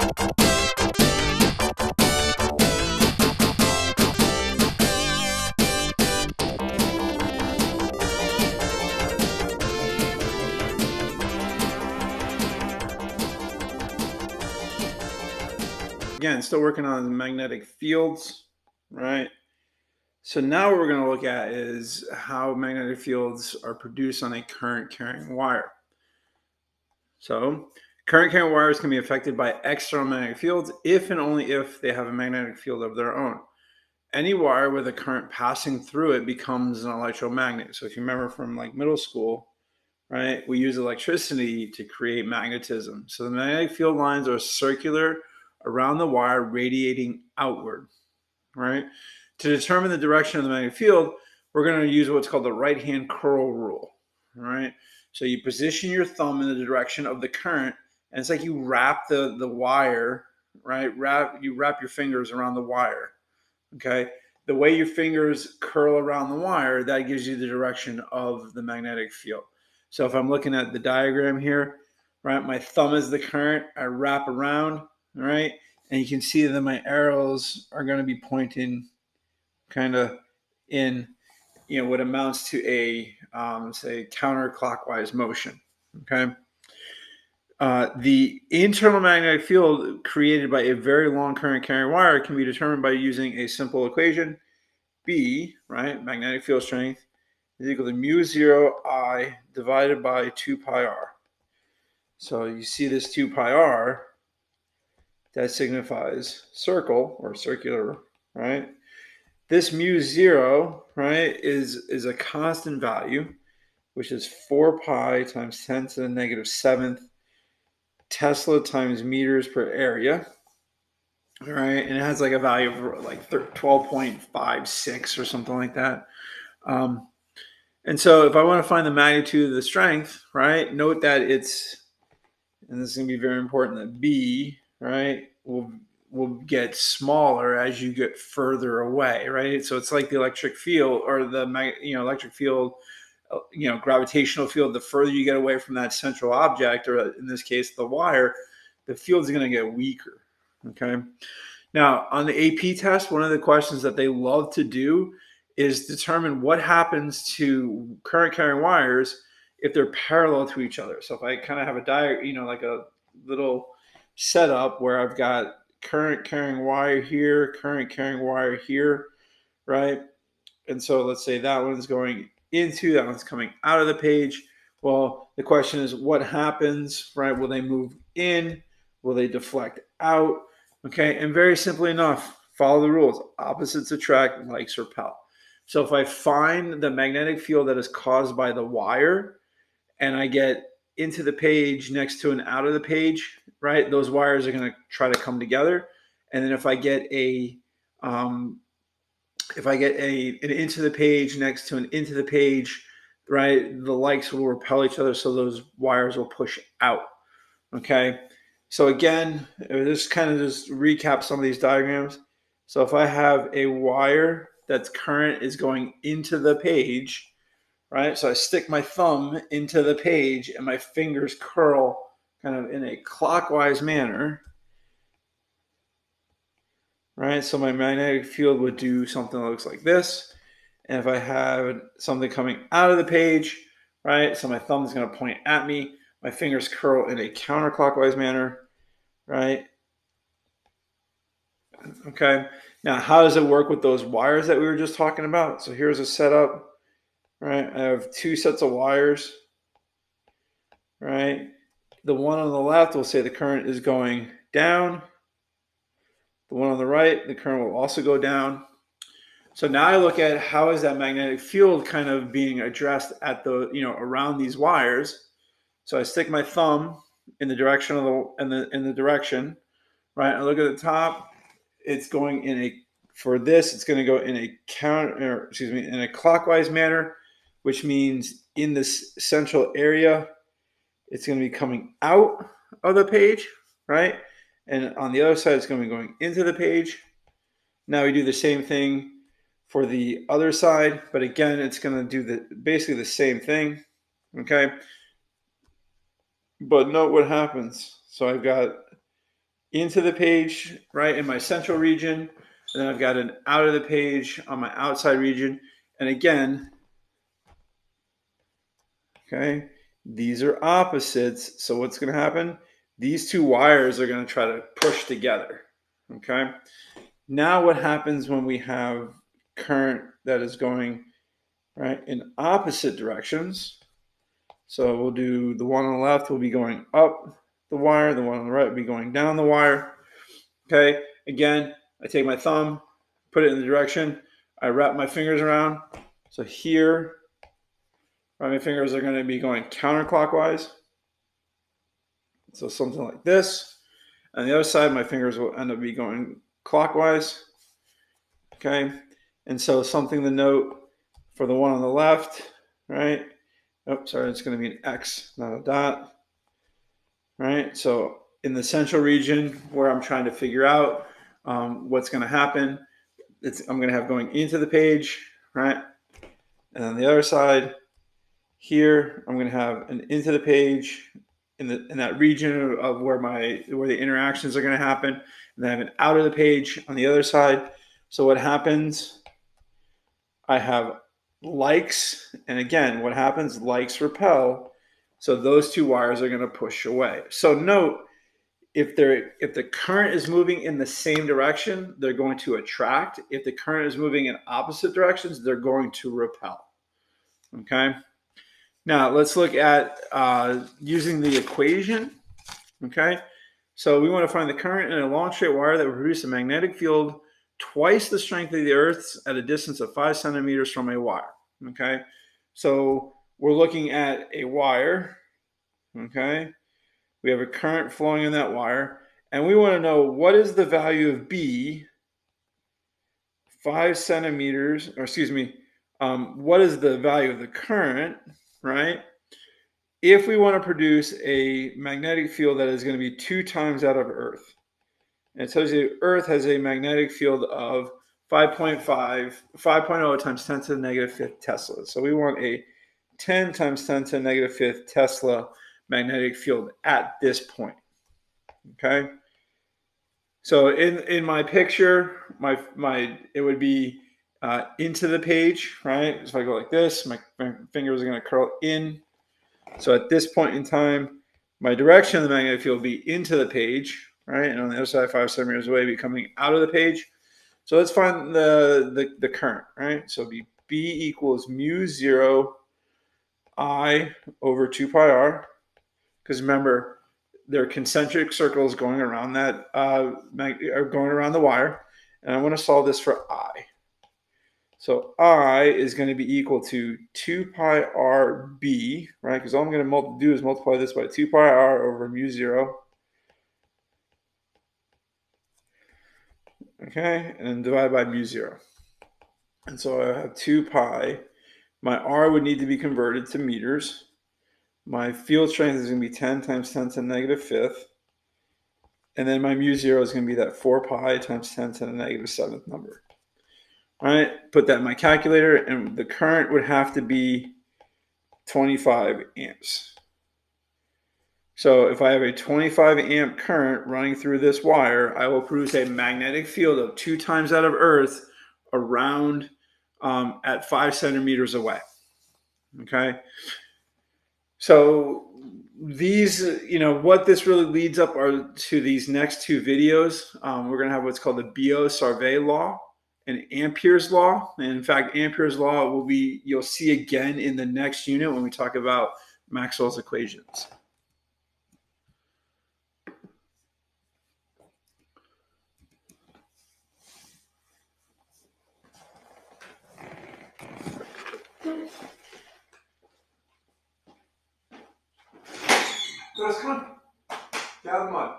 Again, still working on the magnetic fields, right? So now what we're going to look at is how magnetic fields are produced on a current carrying wire. So current carrying wires can be affected by external magnetic fields if and only if they have a magnetic field of their own. Any wire with a current passing through it becomes an electromagnet. So if you remember from like middle school, right, we use electricity to create magnetism. So the magnetic field lines are circular around the wire, radiating outward, right? To determine the direction of the magnetic field, we're going to use what's called the right-hand curl rule, all right? So you position your thumb in the direction of the current, and it's like you wrap the wire, right? You wrap your fingers around the wire, okay? The way your fingers curl around the wire, that gives you the direction of the magnetic field. So if I'm looking at the diagram here, right, my thumb is the current, I wrap around, all right? And you can see that my arrows are going to be pointing kind of in, what amounts to a, say, counterclockwise motion, okay? The internal magnetic field created by a very long current carrying wire can be determined by using a simple equation. B, right, magnetic field strength, is equal to mu 0 I divided by 2 pi r. So you see this 2 pi r, that signifies circle or circular, right? This mu 0, right, is a constant value, which is 4 pi times 10 to the negative 7th Tesla times meters per area, all right? And it has like a value of like 12.56 or something like that. And so if I want to find the magnitude of the strength, right, note that it's, and this is going to be very important, that B, right, will get smaller as you get further away, right? So it's like the electric field or the electric field, gravitational field. The further you get away from that central object, or in this case the wire, the field is going to get weaker. Okay. Now on the AP test, one of the questions that they love to do is determine what happens to current carrying wires if they're parallel to each other. So if I kind of have a diagram, like a little setup where I've got current carrying wire here, current carrying wire here, right? And so let's say that one's going into, that one's coming out of the page. Well, the question is what happens, right? Will they move in? Will they deflect out? Okay, and very simply enough, follow the rules. Opposites attract, likes repel. So if I find the magnetic field that is caused by the wire and I get into the page next to an out of the page, right, those wires are going to try to come together. And then if I get an into the page next to an into the page, right, the likes will repel each other, so those wires will push out. Okay, so again, this kind of just recap some of these diagrams. So if I have a wire that's current is going into the page, right? So I stick my thumb into the page and my fingers curl kind of in a clockwise manner, right? So my magnetic field would do something that looks like this. And if I have something coming out of the page, right? So my thumb is going to point at me. My fingers curl in a counterclockwise manner, right? Okay. Now, how does it work with those wires that we were just talking about? So here's a setup. Right, I have two sets of wires, right? The one on the left will say the current is going down. The one on the right, the current will also go down. So now I look at how is that magnetic field kind of being addressed at the, around these wires. So I stick my thumb in the direction of in the direction, right? I look at the top, it's going it's going to go in a clockwise manner, which means in this central area, it's going to be coming out of the page, right? And on the other side, it's going to be going into the page. Now we do the same thing for the other side, but again, it's going to do basically the same thing, okay? But note what happens. So I've got into the page, right, in my central region, and then I've got an out of the page on my outside region. And again, okay, these are opposites. So what's going to happen? These two wires are going to try to push together. Okay. Now what happens when we have current that is going right in opposite directions? So we'll do the one on the left will be going up the wire, the one on the right will be going down the wire. Okay, again, I take my thumb, put it in the direction, I wrap my fingers around. So here, right, my fingers are going to be going counterclockwise. So something like this. On the other side, my fingers will end up be going clockwise. Okay, and so something to note for the one on the left, right? Oh, sorry, it's going to be an X, not a dot. Right, so in the central region where I'm trying to figure out what's going to happen, I'm going to have going into the page, right? And on the other side here, I'm going to have an into the page in that region of where the interactions are going to happen, and then I have an out of the page on the other side. So what happens? I have likes, and again, what happens? Likes repel. So those two wires are going to push away. So note, if the current is moving in the same direction, they're going to attract. If the current is moving in opposite directions, they're going to repel. Okay. Now let's look at using the equation. Okay. So we want to find the current in a long straight wire that will produce a magnetic field twice the strength of the Earth's at a distance of 5 centimeters from a wire. Okay. So we're looking at a wire. Okay. We have a current flowing in that wire, and we want to know what is the value of B, 5 centimeters, or excuse me, what is the value of the current, right? If we want to produce a magnetic field that is going to be 2 times that of Earth. And it tells you Earth has a magnetic field of 5.0 times 10 to the negative 5th Tesla. So we want a 10 times 10 to the negative 5th Tesla magnetic field at this point. Okay. So in my picture, it would be into the page, right? So if I go like this, my fingers are going to curl in. So at this point in time, my direction of the magnetic field will be into the page, right? And on the other side, 5 centimeters away, be coming out of the page. So let's find the current, right? So it'll be B equals mu 0 I over 2 pi r. Because remember, there are concentric circles going around that going around the wire, and I want to solve this for I. So I is going to be equal to 2 pi r b, right? Because all I'm going to do is multiply this by 2 pi r over mu 0. Okay, and then divide by mu 0. And so I have 2 pi. My r would need to be converted to meters. My field strength is going to be 10 times 10 to the negative 5th. And then my mu 0 is going to be that 4 pi times 10 to the negative 7th number. All right, put that in my calculator, and the current would have to be 25 amps. So if I have a 25 amp current running through this wire, I will produce a magnetic field of 2 times that of Earth around at 5 centimeters away. Okay. So these, what this really leads up are to these next two videos. We're going to have what's called the Biot-Sarve law and Ampere's law. And in fact, Ampere's law you'll see again in the next unit when we talk about Maxwell's equations. Guys, come on. Get out of the mud.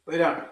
Lay down.